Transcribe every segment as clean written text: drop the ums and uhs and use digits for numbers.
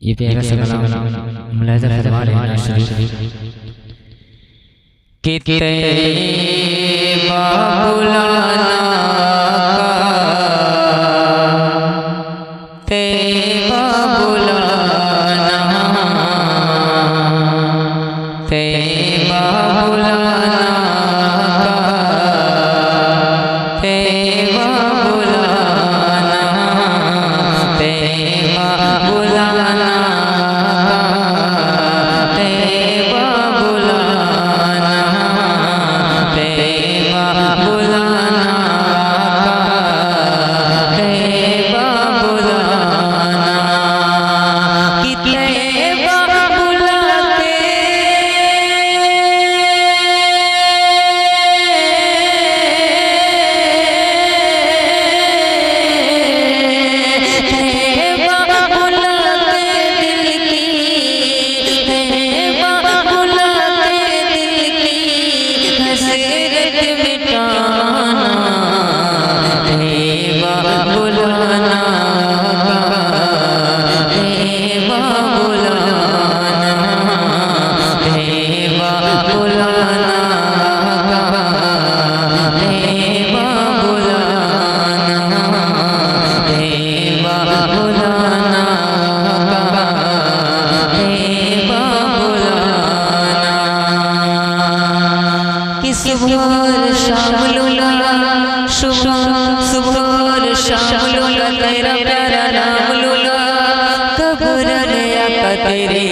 ये प्यारा सा कलाम मुलाहिजा फरमा रहे हैं शरीफ कि तैबा बुलाना तैबा बुलाना तैबा बुलाना तैबा बुलाना तैबा बुलाना तैबा बुलाना तैबा बुलाना तैबा बुलाना कि तैबा बुलाते तैबा बुलाते दिल की तैबा बुलाते दिल की हसरत मिटाना तैबा बुलाना तैबा बुलाना तैबा बुलाना तैबा बुलाना तैबा बुलाना तैबा बुलाना कि सुबह और शाम लुला सुबह सुबह और शाम लुला तेरा प्यारा नाम लुला कब्र गया का तेरे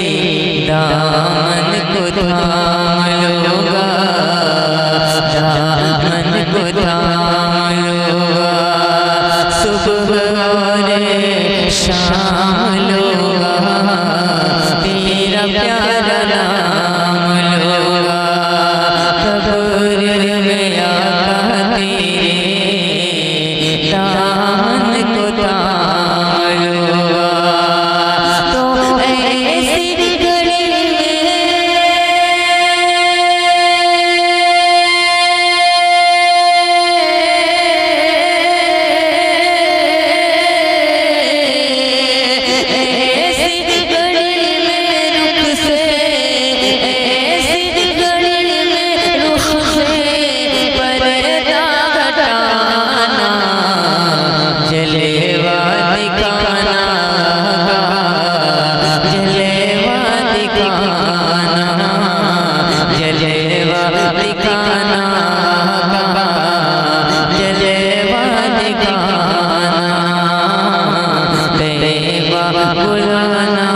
दामन को थाम लूंगा दामन को थाम लूंगा सुबह और शाम लूंगा तेरा प्यारा नाम लूंगा कब्र गया का तेरे दामन को थाम लूंगा तो ऐसी घड़ी ऐसी घड़ी में रुख से ऐसी घड़ी में रुख से पर्दा हटाना जलवा दिखाना जलवा दिखाना जलवा दिखाना जलवा दिखाना तैबा बुलाना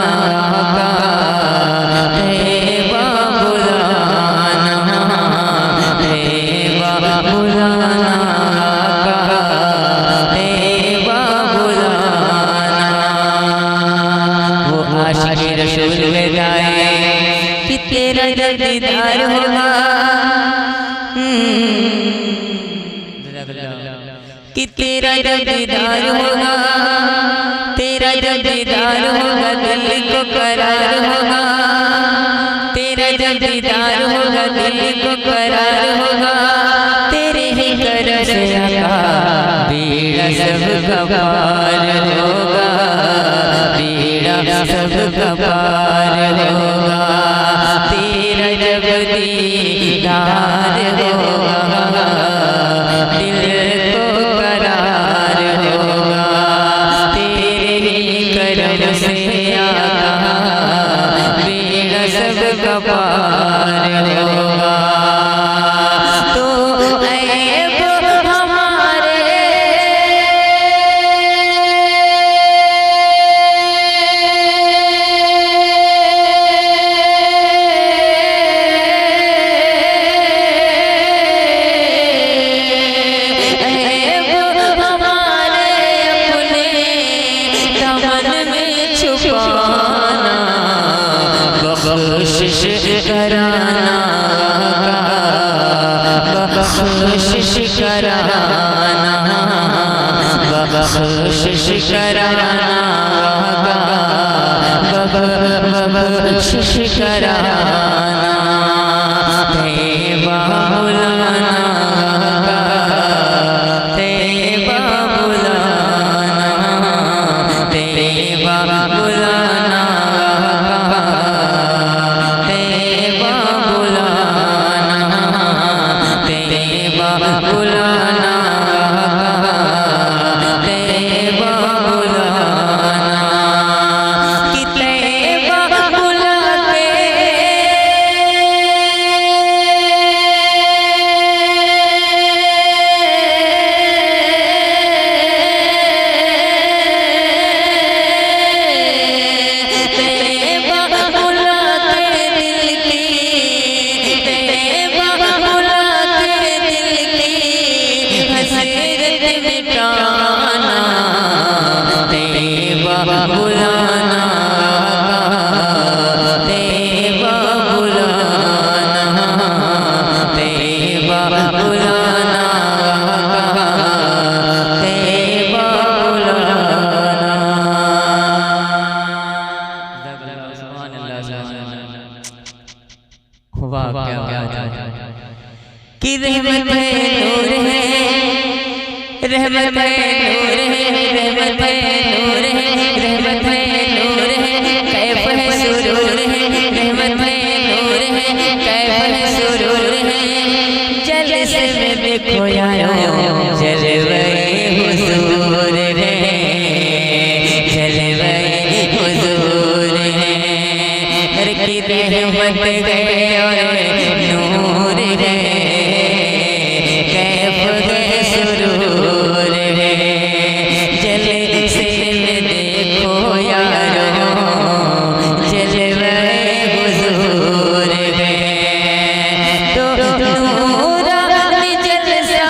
तैबा बुलाना तैबा बुलाना तैबा बुलाना वो आशिक़ रसूल में गाए कि तेरा जब दीदार होगा कि तेरा जब दीदार होगा तेरा जब दीदार होगा दिल को करार होगा तेरा जब दीदार होगा दिल को करार होगा तेरे ही करम से आका बीड़ा सबका पार होगा बीड़ा सबका पार होगा तेरा जब दीदार होगा दिल को करार होगा तेरे ही करम से आका बीड़ा सबका पार होगा तो ऐब हमारे ऐब हमारे अपने दामन में छुपाना बख्शिश कराना बख्शिश कराना बख्शिश कराना बख्शिश कराना तैबा बुलाना तैबा बुलाना तैबा बुलाना वाह क्या बात है कि रहमत है नूर है, रहमत है नूर है, रहमत है नूर है, रहमत है नूर है, कैफ है सुरूर है, रहमत है नूर है, कैफ है सुरूर है। जलसे में देखो यारो जलवे हुजूर है, जलवे हुजूर है। हर की रहमत है और नूर है, कैफ है सुरूर है। जलसे में देखो यारो जलवे हुजूर है। तो नूरानी जलसा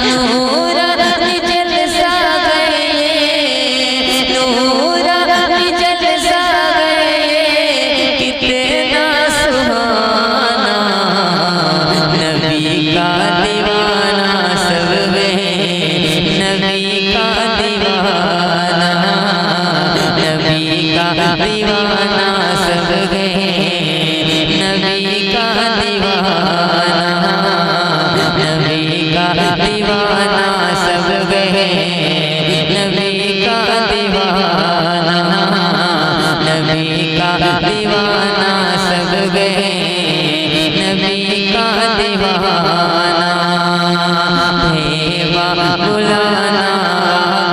नूरानी जलसा गए, नूरानी जलसा गए, कितना सुहाना नबी का दीवाना सब वे, नबी का दीवाना, नबी का दीवाना सब गए, नबी का दीवाना, नबी का दीवाना सब गए, नबी का दीवाना, नबी का दीवाना सब गए, नबी का दीवाना। तेवा बुलाना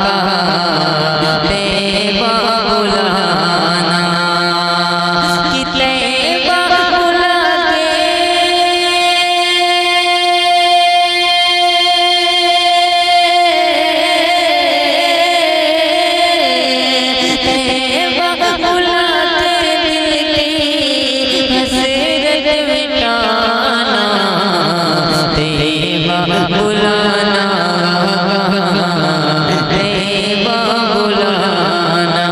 कहा, तेवा बुलाना कि तेवा बुला के, तेवा बुला के दिल की हसरत मिटाना, तेवा बुलाना कहा, तेवा बुलाना,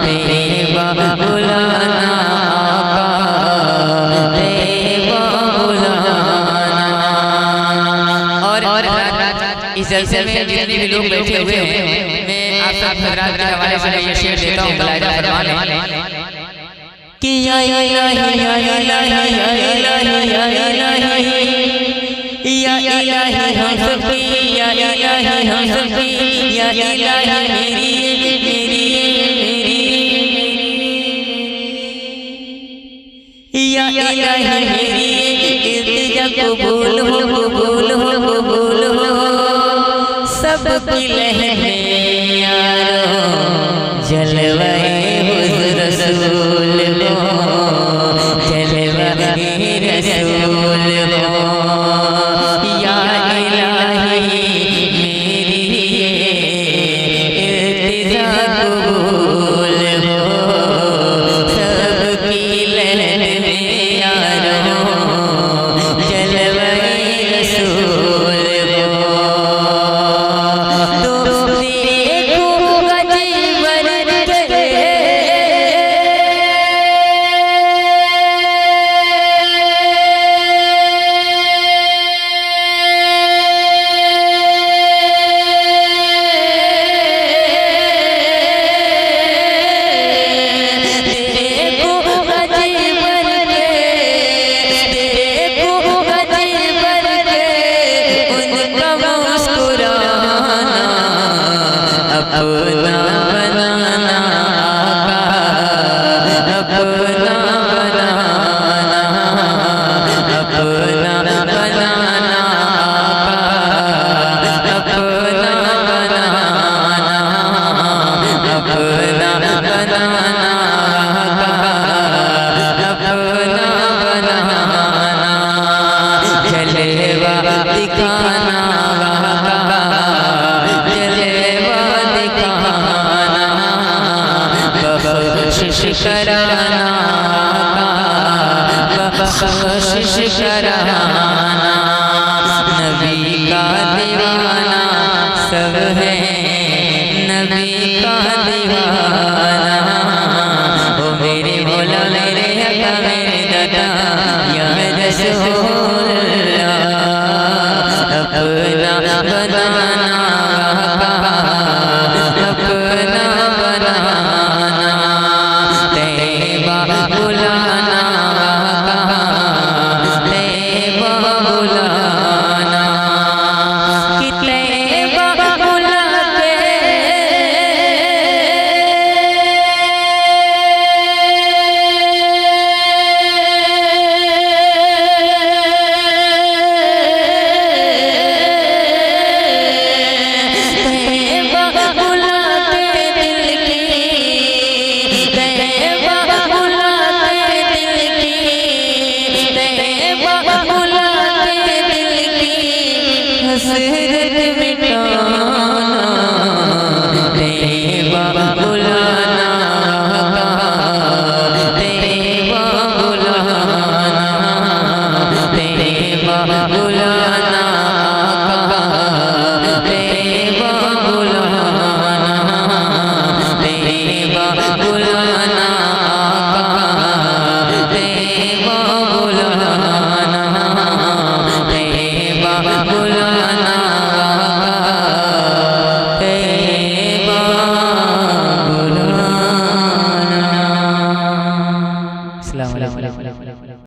तेवा बुलाना कहा, तेवा बुलाना। और इस जलसे में जितने भी लोग बैठे हुए हैं, मैं आप सब हजरात के हवाले से ये शेर देता हूँ, मुलाहिजा फरमाने कि या इलाही या इलाही या इलाही या इलाही या इलाही हम सबकी, या इलाही हम सबकी, या इलाही मेरी मेरी मेरी, या इलाही मेरी इल्तिजा कबूल हो, कबूल हो, कबूल हो। सबकी लहरें यारो जलवाए हुज़ूर रसूल हो, जलवाए रसूल हो। या इलाही मेरी इल्तिजा कबूल हो, सबकी लहरें यारो जलवाए रसूल हो। तो देखो गजीवर के अपना बनाना आका, अपना बनाना, अपना बनाना आका, अपना बनाना, अपना बनाना आका, अपना बनाना। जलवा दिखाना आका, जलवा दिखाना, बख्शिश कराना, बख्शिश कराना।